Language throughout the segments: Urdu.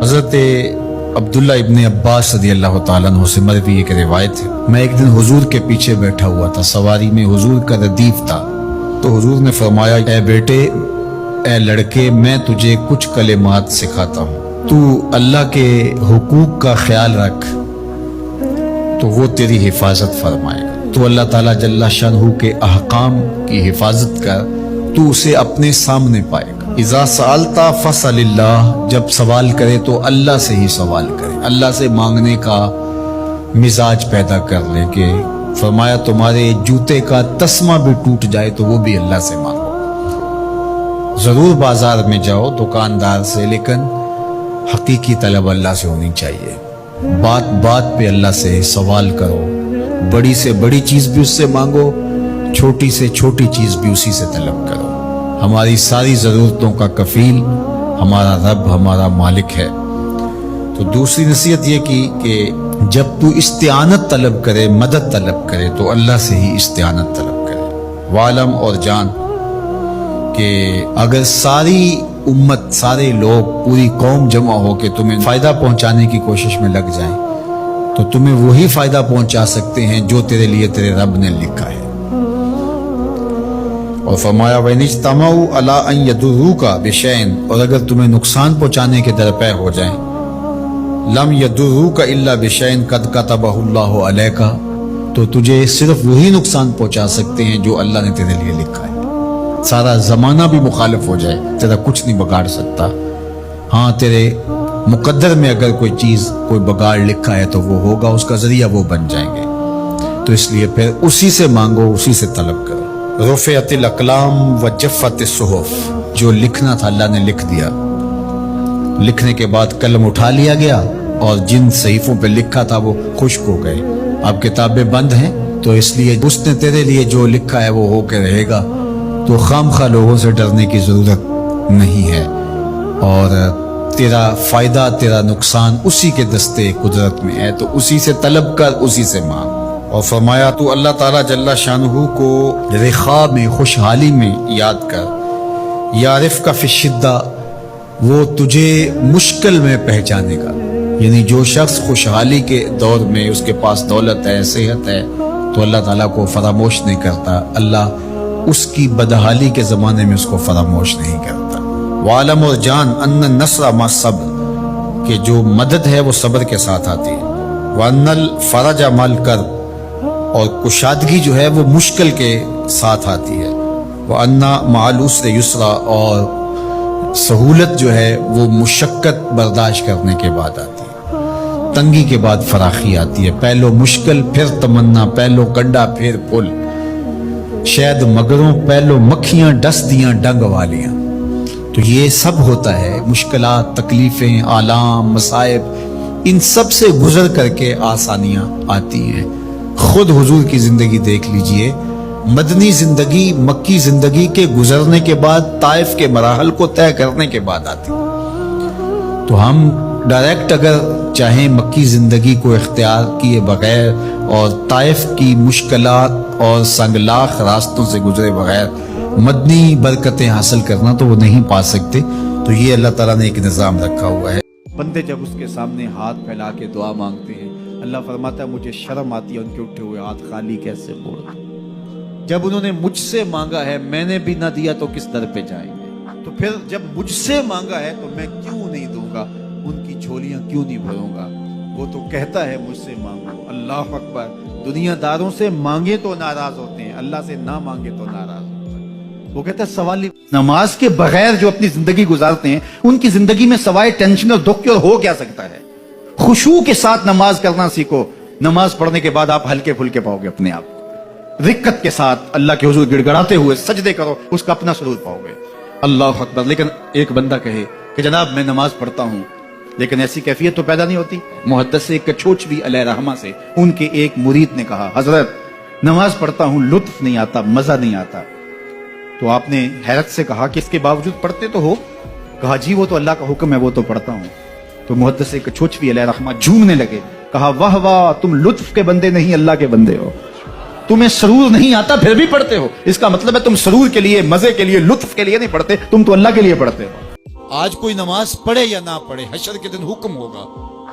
حضرت عبداللہ ابن عباس رضی اللہ تعالیٰ عنہ سے مروی ایک روایت ہے، میں ایک دن حضور کے پیچھے بیٹھا ہوا تھا، سواری میں حضور کا ردیف تھا، تو حضور نے فرمایا اے بیٹے، اے لڑکے، میں تجھے کچھ کلمات سکھاتا ہوں، تو اللہ کے حقوق کا خیال رکھ تو وہ تیری حفاظت فرمائے گا۔ تو اللہ تعالیٰ جل شانہ کے احکام کی حفاظت کر، تو اسے اپنے سامنے پائے گا۔ اذا سألت فاسأل اللہ، جب سوال کرے تو اللہ سے ہی سوال کرے، اللہ سے مانگنے کا مزاج پیدا کر لے کہ فرمایا تمہارے جوتے کا تسمہ بھی ٹوٹ جائے تو وہ بھی اللہ سے مانگو۔ ضرور بازار میں جاؤ دکاندار سے، لیکن حقیقی طلب اللہ سے ہونی چاہیے۔ بات بات پہ اللہ سے سوال کرو، بڑی سے بڑی چیز بھی اس سے مانگو، چھوٹی سے چھوٹی چیز بھی اسی سے طلب کرو۔ ہماری ساری ضرورتوں کا کفیل ہمارا رب، ہمارا مالک ہے۔ تو دوسری نصیحت یہ کی کہ جب تو استعانت طلب کرے، مدد طلب کرے تو اللہ سے ہی استعانت طلب کرے۔ وعلم، اور جان کہ اگر ساری امت، سارے لوگ، پوری قوم جمع ہو کے تمہیں فائدہ پہنچانے کی کوشش میں لگ جائیں تو تمہیں وہی فائدہ پہنچا سکتے ہیں جو تیرے لیے تیرے رب نے لکھا ہے۔ اور فرمایا وَإِنِ اجْتَمَعُوا عَلَىٰ أَن يَضُرُّوكَ بِشَيْءٍ، اور اگر تمہیں نقصان پہنچانے کے درپے ہو جائیں، لَمْ يَضُرُّوكَ إِلَّا بِشَيْءٍ قَدْ كَتَبَهُ اللَّهُ عَلَيْكَ، تو تجھے صرف وہی نقصان پہنچا سکتے ہیں جو اللہ نے تیرے لیے لکھا ہے۔ سارا زمانہ بھی مخالف ہو جائے، تیرا کچھ نہیں بگاڑ سکتا۔ ہاں، تیرے مقدر میں اگر کوئی چیز، کوئی بگاڑ لکھا ہے تو وہ ہوگا، اس کا ذریعہ وہ بن جائیں گے۔ تو اس لیے پھر اسی سے مانگو، اسی سے طلب کرو۔ رفعت الاقلام وجفت الصحف، جو لکھنا تھا اللہ نے لکھ دیا، لکھنے کے بعد قلم اٹھا لیا گیا اور جن صحیفوں پہ لکھا تھا وہ خشک ہو گئے۔ اب کتابیں بند ہیں، تو اس لیے اس نے تیرے لیے جو لکھا ہے وہ ہو کے رہے گا، تو خام خواہ لوگوں سے ڈرنے کی ضرورت نہیں ہے، اور تیرا فائدہ، تیرا نقصان اسی کے دستے قدرت میں ہے، تو اسی سے طلب کر، اسی سے مانگ۔ اور فرمایا تو اللہ تعالیٰ جل شانہ کو رخاء میں، خوشحالی میں یاد کر، یعرف کا فی الشدہ، وہ تجھے مشکل میں پہچانے گا۔ یعنی جو شخص خوشحالی کے دور میں اس کے پاس دولت ہے، صحت ہے، تو اللہ تعالیٰ کو فراموش نہیں کرتا، اللہ اس کی بدحالی کے زمانے میں اس کو فراموش نہیں کرتا۔ وعلم، اور جان، ان النصر مع الصبر، کہ جو مدد ہے وہ صبر کے ساتھ آتی ہے۔ وان الفرج مع الکرب، اور کشادگی جو ہے وہ مشکل کے ساتھ آتی ہے۔ وَأَنَّ مَعَ الْعُسْرِ يُسْرًا، اور سہولت جو ہے وہ مشقت برداشت کرنے کے بعد آتی ہے، تنگی کے بعد فراخی آتی ہے۔ پہلو مشکل، پھر تمنا، پہلو کنڈا پھر پل، شاید مگروں پہلو مکھیاں ڈس دیاں ڈنگ والیاں۔ تو یہ سب ہوتا ہے، مشکلات، تکلیفیں، آلام، مصائب، ان سب سے گزر کر کے آسانیاں آتی ہیں۔ خود حضور کی زندگی دیکھ لیجئے، مدنی زندگی مکی زندگی کے گزرنے کے بعد، طائف کے مراحل کو طے کرنے کے بعد آتی۔ تو ہم ڈائریکٹ اگر چاہیں مکی زندگی کو اختیار کیے بغیر اور طائف کی مشکلات اور سنگلاخ راستوں سے گزرے بغیر مدنی برکتیں حاصل کرنا، تو وہ نہیں پا سکتے۔ تو یہ اللہ تعالیٰ نے ایک نظام رکھا ہوا ہے۔ بندے جب اس کے سامنے ہاتھ پھیلا کے دعا مانگتے ہیں، اللہ فرماتا ہے مجھے شرم آتی ہے ان کے اٹھے ہوئے ہاتھ خالی کیسے موڑ۔ جب انہوں نے مجھ سے مانگا ہے، میں نے بھی نہ دیا تو کس در پہ جائیں گے؟ تو پھر جب مجھ سے مانگا ہے تو میں کیوں نہیں دوں گا، ان کی جھولیاں کیوں نہیں بھروں گا؟ وہ تو کہتا ہے مجھ سے مانگو۔ اللہ اکبر۔ دنیا داروں سے مانگے تو ناراض ہوتے ہیں، اللہ سے نہ مانگے تو ناراض ہوتے ہیں۔ وہ کہتا ہے سوال نماز کے بغیر جو اپنی زندگی گزارتے ہیں، ان کی زندگی میں سوائے ٹینشن اور دکھ کے اور ہو کیا سکتا ہے؟ خشوع کے ساتھ نماز کرنا سیکھو، نماز پڑھنے کے بعد آپ ہلکے پھلکے پاؤ گے اپنے آپ، رکت کے ساتھ اللہ کے حضور گڑ گڑاتے ہوئے سجدے کرو، اس کا اپنا سرور پاؤ گے۔ اللہ اکبر۔ لیکن ایک بندہ کہے کہ جناب میں نماز پڑھتا ہوں، لیکن ایسی کیفیت تو پیدا نہیں ہوتی۔ محدث کچھوچوی علیہ رحمہ سے ان کے ایک مرید نے کہا حضرت نماز پڑھتا ہوں، لطف نہیں آتا، مزہ نہیں آتا۔ تو آپ نے حیرت سے کہا کہ اس کے باوجود پڑھتے تو ہو؟ کہا جی وہ تو اللہ کا حکم ہے، وہ تو پڑھتا ہوں۔ تو محدث کچھوچوی علیہ رحمہ جھومنے لگے، کہا واہ واہ، تم لطف کے بندے نہیں اللہ کے بندے ہو، تمہیں سرور نہیں آتا پھر بھی پڑھتے ہو، اس کا مطلب ہے تم سرور کے لیے، مزے کے لیے، لطف کے لیے نہیں پڑھتے، تم تو اللہ کے لیے پڑھتے ہو۔ آج کوئی نماز پڑھے یا نہ پڑھے، حشر کے دن حکم ہوگا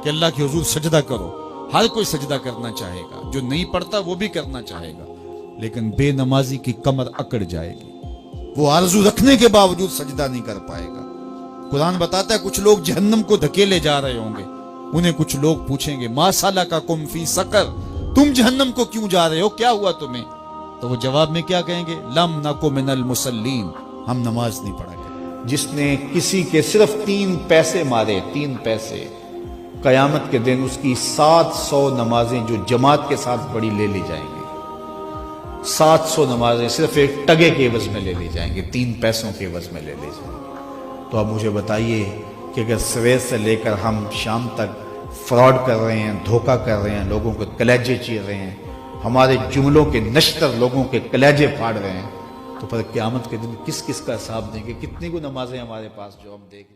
کہ اللہ کے حضور سجدہ کرو، ہر کوئی سجدہ کرنا چاہے گا، جو نہیں پڑھتا وہ بھی کرنا چاہے گا، لیکن بے نمازی کی کمر اکڑ جائے گی، وہ آرزو رکھنے کے باوجود سجدہ نہیں کر پائے گا۔ قرآن بتاتا ہے کچھ لوگ جہنم کو دھکیلے جا رہے ہوں گے، انہیں کچھ لوگ پوچھیں گے ما سلککم فی سقر، تم جہنم کو کیوں جا رہے ہو، کیا ہوا تمہیں؟ تو وہ جواب میں کیا کہیں گے؟ لم نکو من المصلین، ہم نماز نہیں پڑھا کرتے۔ جس نے کسی کے صرف 3 پیسے مارے، 3 پیسے، قیامت کے دن اس کی 700 نمازیں جو جماعت کے ساتھ پڑھی لے لی جائیں گی، 700 نمازیں صرف ایک ٹگے کے عوض میں لے لی جائیں گی، 3 پیسوں کے عوض میں لے لی جائیں گی۔ تو اب مجھے بتائیے کہ اگر صبح سے لے کر ہم شام تک فراڈ کر رہے ہیں، دھوکہ کر رہے ہیں، لوگوں کے کلیجے چیر رہے ہیں، ہمارے جملوں کے نشتر لوگوں کے کلیجے پھاڑ رہے ہیں، تو پھر قیامت کے دن کس کس کا حساب دیں گے؟ کتنی کو نمازیں ہمارے پاس جو ہم دیکھ